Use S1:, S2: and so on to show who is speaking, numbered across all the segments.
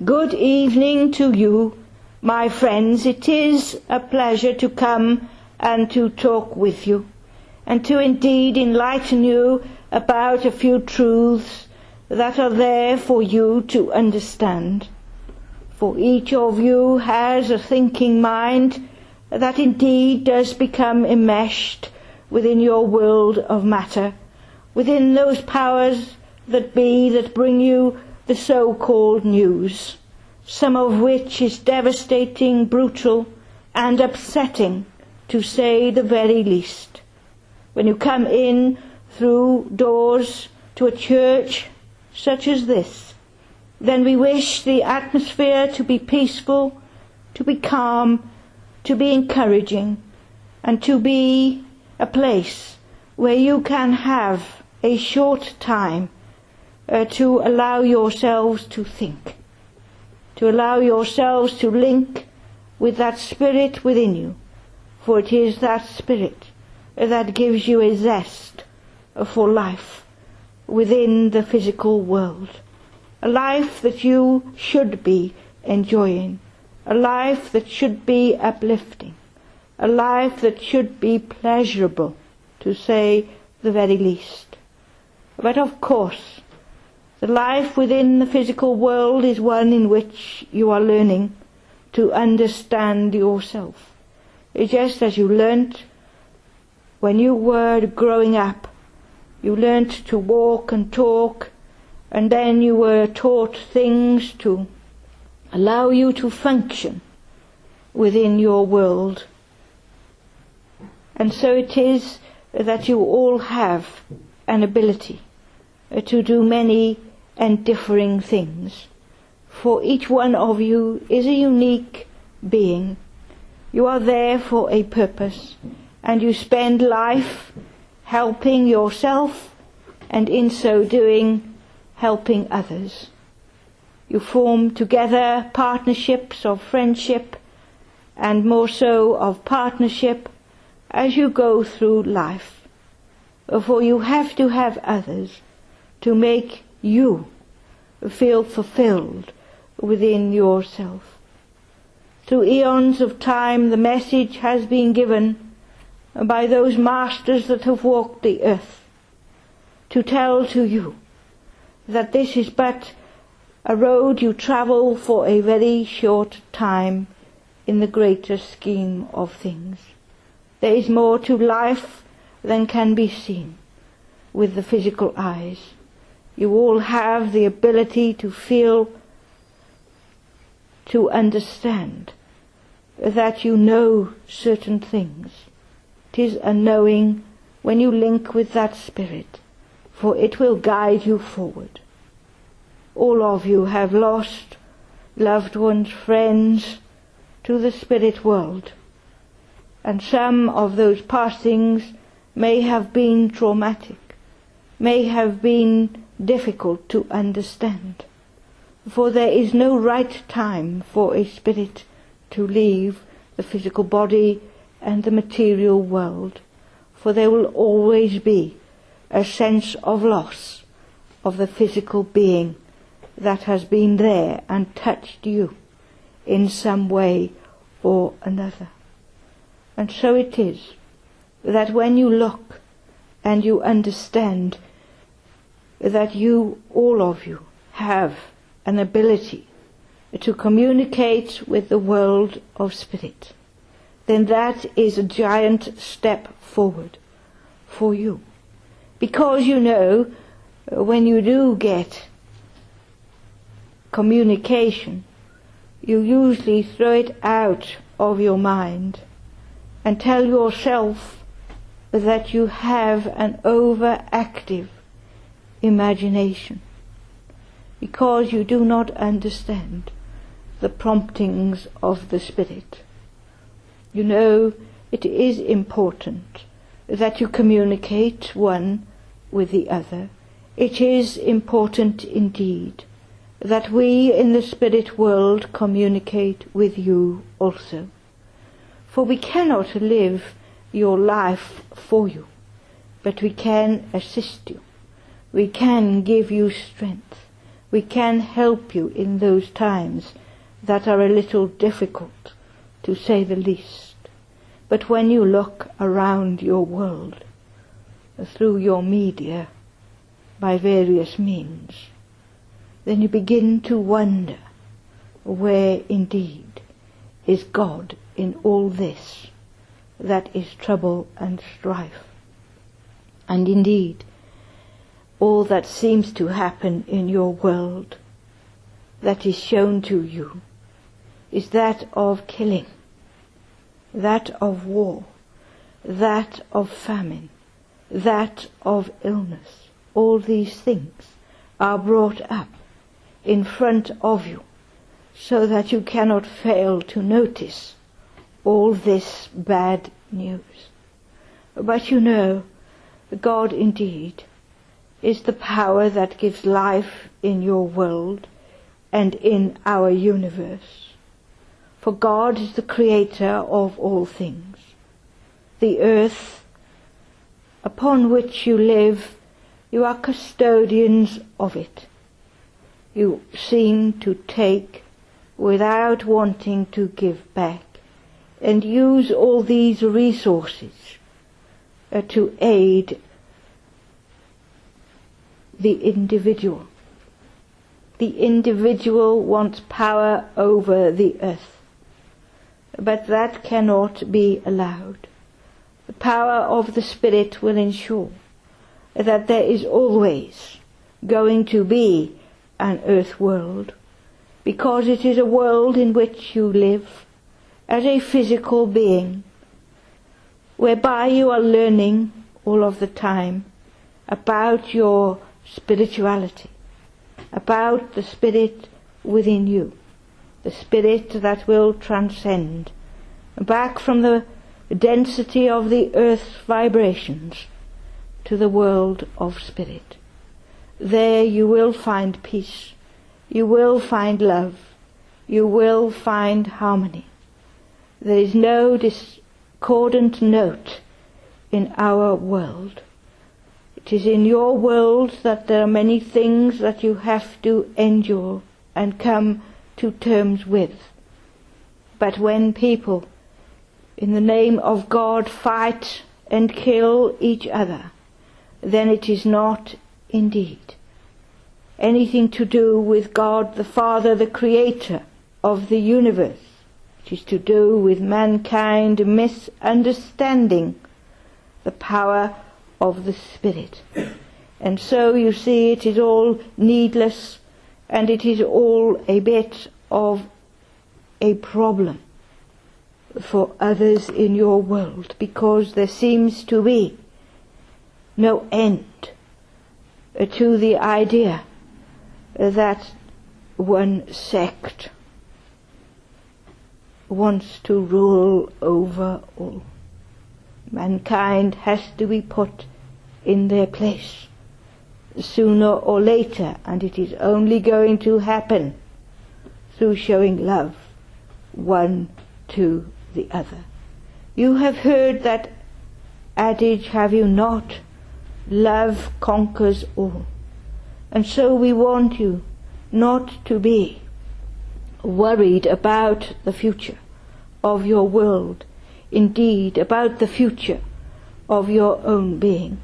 S1: Good evening to you, my friends. It is a pleasure to come and to talk with you, and to indeed enlighten you about a few truths that are there for you to understand. For each of you has a thinking mind that indeed does become enmeshed within your world of matter, within those powers that bring you the so-called news, some of which is devastating, brutal, and upsetting, to say the very least. When you come in through doors to a church such as this, then we wish the atmosphere to be peaceful, to be calm, to be encouraging, and to be a place where you can have a short time to allow yourselves to think, to allow yourselves to link with that spirit within you, for it is that spirit that gives you a zest for life within the physical world, a life that you should be enjoying, a life that should be uplifting, a life that should be pleasurable, to say the very least. But of course, the life within the physical world is one in which you are learning to understand yourself. Just as you learnt when you were growing up, you learnt to walk and talk, and then you were taught things to allow you to function within your world. And so it is that you all have an ability to do many and differing things. For each one of you is a unique being. You are there for a purpose, and you spend life helping yourself, and in so doing helping others. You form together partnerships of friendship, and more so of partnership, as you go through life. For you have to have others to make you feel fulfilled within yourself. Through eons of time, the message has been given by those masters that have walked the earth to tell to you that this is but a road you travel for a very short time in the greater scheme of things. There is more to life than can be seen with the physical eyes. You all have the ability to feel, to understand, that you know certain things. It is a knowing when you link with that spirit, for it will guide you forward. All of you have lost loved ones, friends, to the spirit world, and some of those passings may have been traumatic, may have been difficult to understand, for there is no right time for a spirit to leave the physical body and the material world, for there will always be a sense of loss of the physical being that has been there and touched you in some way or another. And so it is that when you look and you understand that you, all of you, have an ability to communicate with the world of spirit, then that is a giant step forward for you. Because you know, when you do get communication, you usually throw it out of your mind and tell yourself that you have an overactive imagination, because you do not understand the promptings of the spirit. You know, it is important that you communicate one with the other. It is important indeed that we in the spirit world communicate with you also. For we cannot live your life for you, but we can assist you. We can give you strength. We can help you in those times that are a little difficult, to say the least. But when you look around your world, through your media, by various means, then you begin to wonder where indeed is God in all this that is trouble and strife. And indeed, all that seems to happen in your world that is shown to you is that of killing, that of war, that of famine, that of illness. All these things are brought up in front of you, so that you cannot fail to notice all this bad news. But you know, God indeed is the power that gives life in your world and in our universe. For God is the creator of all things. The earth upon which you live, you are custodians of it. You seem to take without wanting to give back, and use all these resources to aid the individual. The individual wants power over the earth, but that cannot be allowed. The power of the Spirit will ensure that there is always going to be an earth world, because it is a world in which you live as a physical being, whereby you are learning all of the time about your spirituality, about the spirit within you, the spirit that will transcend back from the density of the earth's vibrations to the world of spirit. There you will find peace, you will find love, you will find harmony. There is no discordant note in our world. It is in your world that there are many things that you have to endure and come to terms with. But when people, in the name of God, fight and kill each other, then it is not indeed anything to do with God the Father, the Creator of the universe. It is to do with mankind misunderstanding the power of the Spirit. And so you see, it is all needless, and it is all a bit of a problem for others in your world, because there seems to be no end to the idea that one sect wants to rule over all. Mankind has to be put in their place sooner or later, and it is only going to happen through showing love one to the other. You have heard that adage, have you not? Love conquers all. And so we want you not to be worried about the future of your world, indeed about the future of your own being.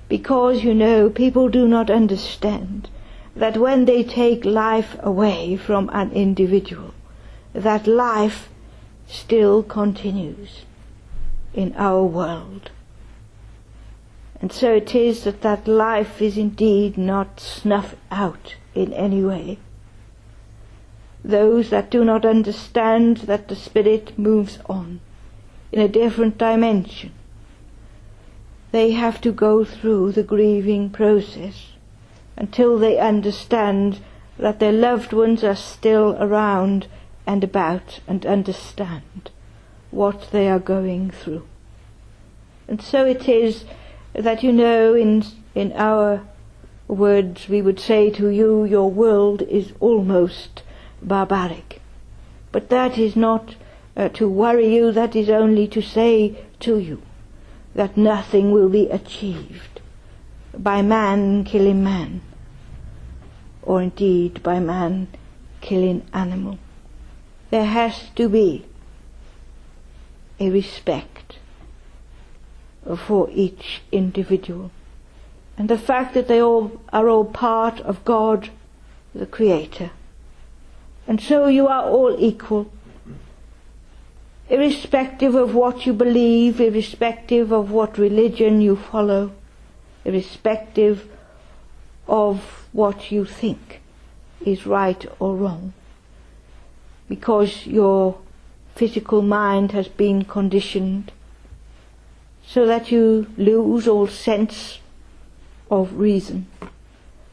S1: Because, you know, people do not understand that when they take life away from an individual, that life still continues in our world. And so it is that life is indeed not snuffed out in any way. Those that do not understand that the Spirit moves on in a different dimension, they have to go through the grieving process until they understand that their loved ones are still around and about and understand what they are going through. And so it is that, you know, in our words we would say to you, your world is almost barbaric. But that is not to worry you, that is only to say to you that nothing will be achieved by man killing man. or indeed by man killing animal. There has to be a respect for each individual, and the fact that they all are all part of God, the Creator. And so you are all equal, irrespective of what you believe, irrespective of what religion you follow, irrespective of what you think is right or wrong, because your physical mind has been conditioned so that you lose all sense of reason.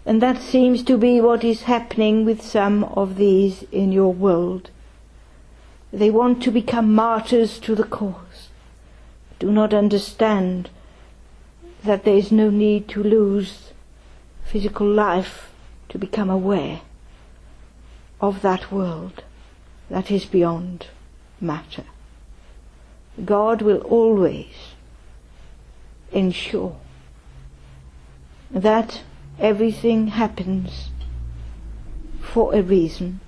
S1: And that seems to be what is happening with some of these in your world. They want to become martyrs to the cause, do not understand that there is no need to lose physical life to become aware of that world that is beyond matter. God will always ensure that everything happens for a reason,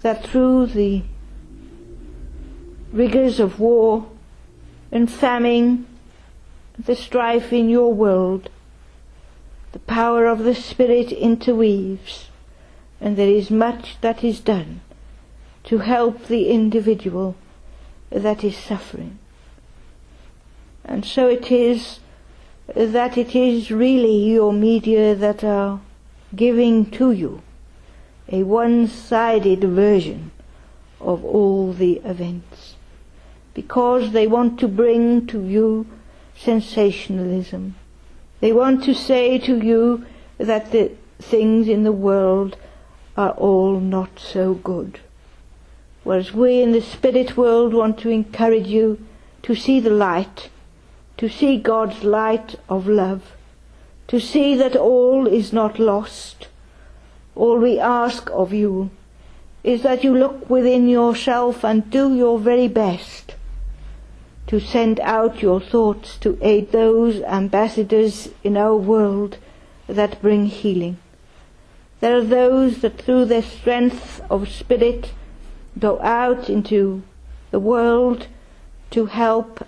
S1: that through the rigors of war and famine, the strife in your world, the power of the Spirit interweaves, and there is much that is done to help the individual that is suffering. And so it is that it is really your media that are giving to you a one-sided version of all the events, because they want to bring to you sensationalism. They want to say to you that the things in the world are all not so good, whereas we in the spirit world want to encourage you to see the light, to see God's light of love, to see that all is not lost. All we ask of you is that you look within yourself and do your very best to send out your thoughts to aid those ambassadors in our world that bring healing. There are those that through their strength of spirit go out into the world to help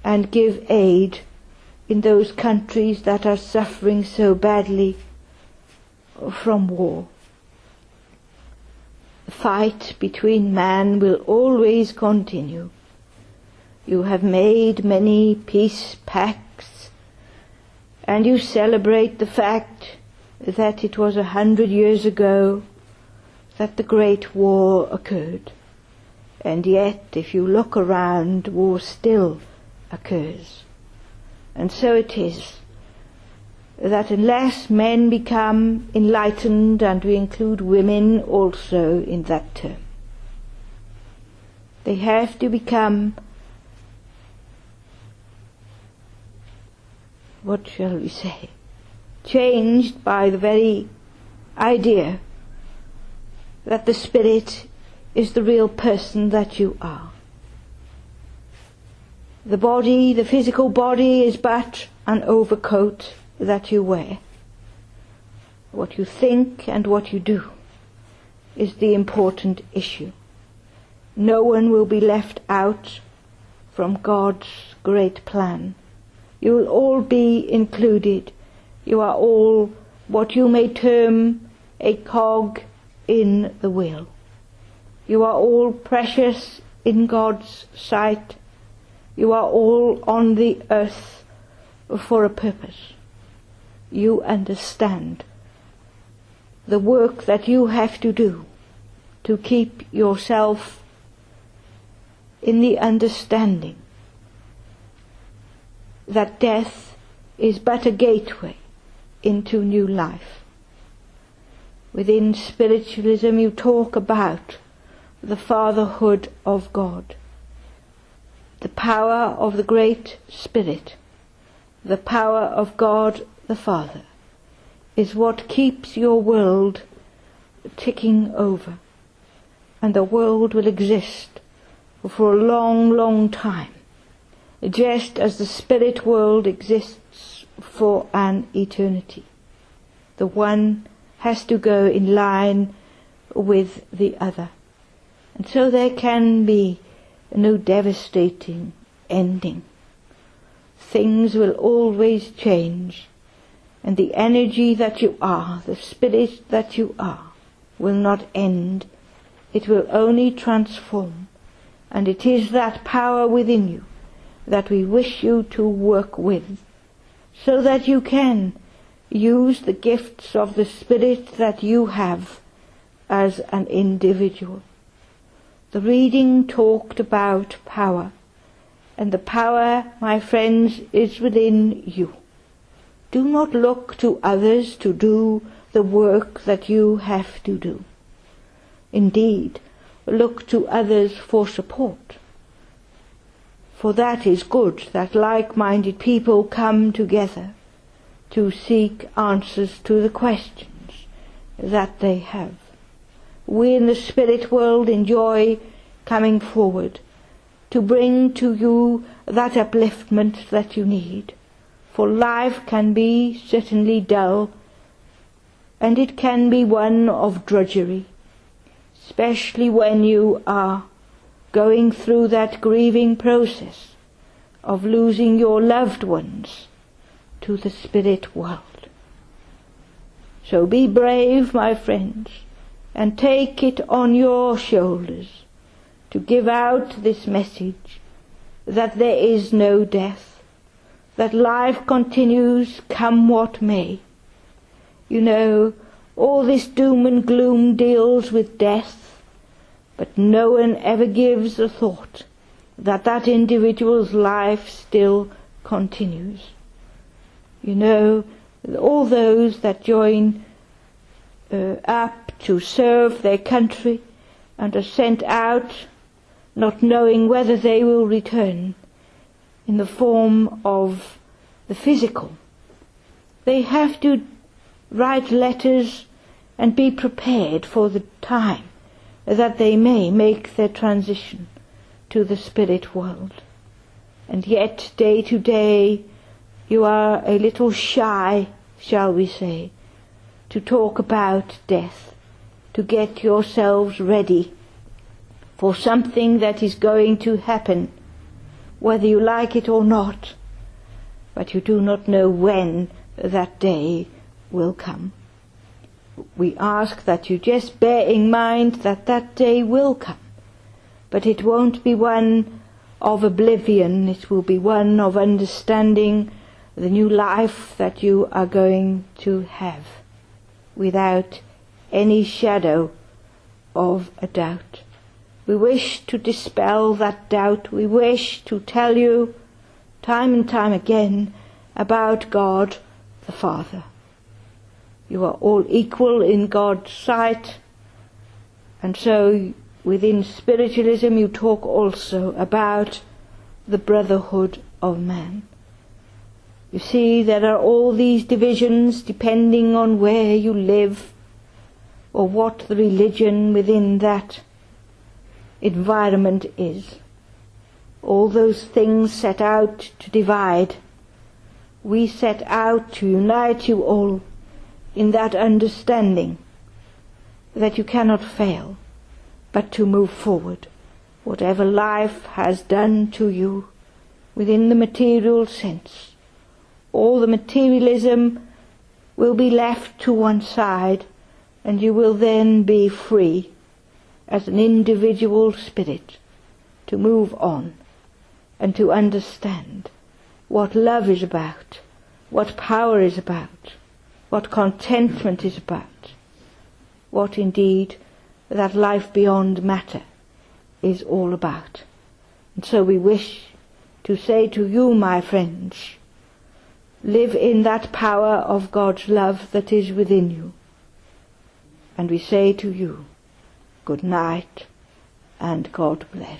S1: and give aid in those countries that are suffering so badly from war. The fight between man will always continue. You have made many peace pacts, and you celebrate the fact that it was 100 years ago that the Great War occurred. And yet, if you look around, war still occurs. And so it is that unless men become enlightened, and we include women also in that term, they have to become, what shall we say, changed by the very idea that the spirit is the real person that you are. The body, the physical body, is but an overcoat that you wear. What you think and what you do is the important issue. No one will be left out from God's great plan. You will all be included. You are all what you may term a cog in the wheel. You are all precious in God's sight. You are all on the earth for a purpose. You understand the work that you have to do to keep yourself in the understanding that death is but a gateway into new life. Within spiritualism you talk about the fatherhood of God, the power of the Great Spirit, the power of God the Father, is what keeps your world ticking over, and the world will exist for a long, long time, just as the spirit world exists for an eternity. The one has to go in line with the other. And so there can be no devastating ending. Things will always change, and the energy that you are, the spirit that you are, will not end. It will only transform. And it is that power within you that we wish you to work with, so that you can use the gifts of the Spirit that you have as an individual. The reading talked about power, and the power, my friends, is within you. Do not look to others to do the work that you have to do. Indeed, look to others for support. For that is good, that like-minded people come together to seek answers to the questions that they have. We in the spirit world enjoy coming forward to bring to you that upliftment that you need. For life can be certainly dull, and it can be one of drudgery, especially when you are going through that grieving process of losing your loved ones to the spirit world. So be brave, my friends, and take it on your shoulders to give out this message that there is no death, that life continues come what may. You know, all this doom and gloom deals with death, but no one ever gives a thought that that individual's life still continues. You know, all those that join up to serve their country and are sent out not knowing whether they will return in the form of the physical. They have to write letters and be prepared for the time that they may make their transition to the spirit world. And yet, day to day, you are a little shy, shall we say, to talk about death, to get yourselves ready for something that is going to happen, whether you like it or not, but you do not know when that day will come. We ask that you just bear in mind that that day will come, but it won't be one of oblivion, it will be one of understanding the new life that you are going to have, without any shadow of a doubt. We wish to dispel that doubt. We wish to tell you time and time again about God the Father. You are all equal in God's sight, and so within spiritualism you talk also about the brotherhood of man. You see, there are all these divisions depending on where you live or what the religion within that environment is. All those things set out to divide. We set out to unite you all in that understanding that you cannot fail, but to move forward. Whatever life has done to you within the material sense, all the materialism will be left to one side, and you will then be free as an individual spirit to move on and to understand what love is about, what power is about, what contentment is about, what indeed that life beyond matter is all about. And so we wish to say to you, my friends, live in that power of God's love that is within you. And we say to you, good night and God bless.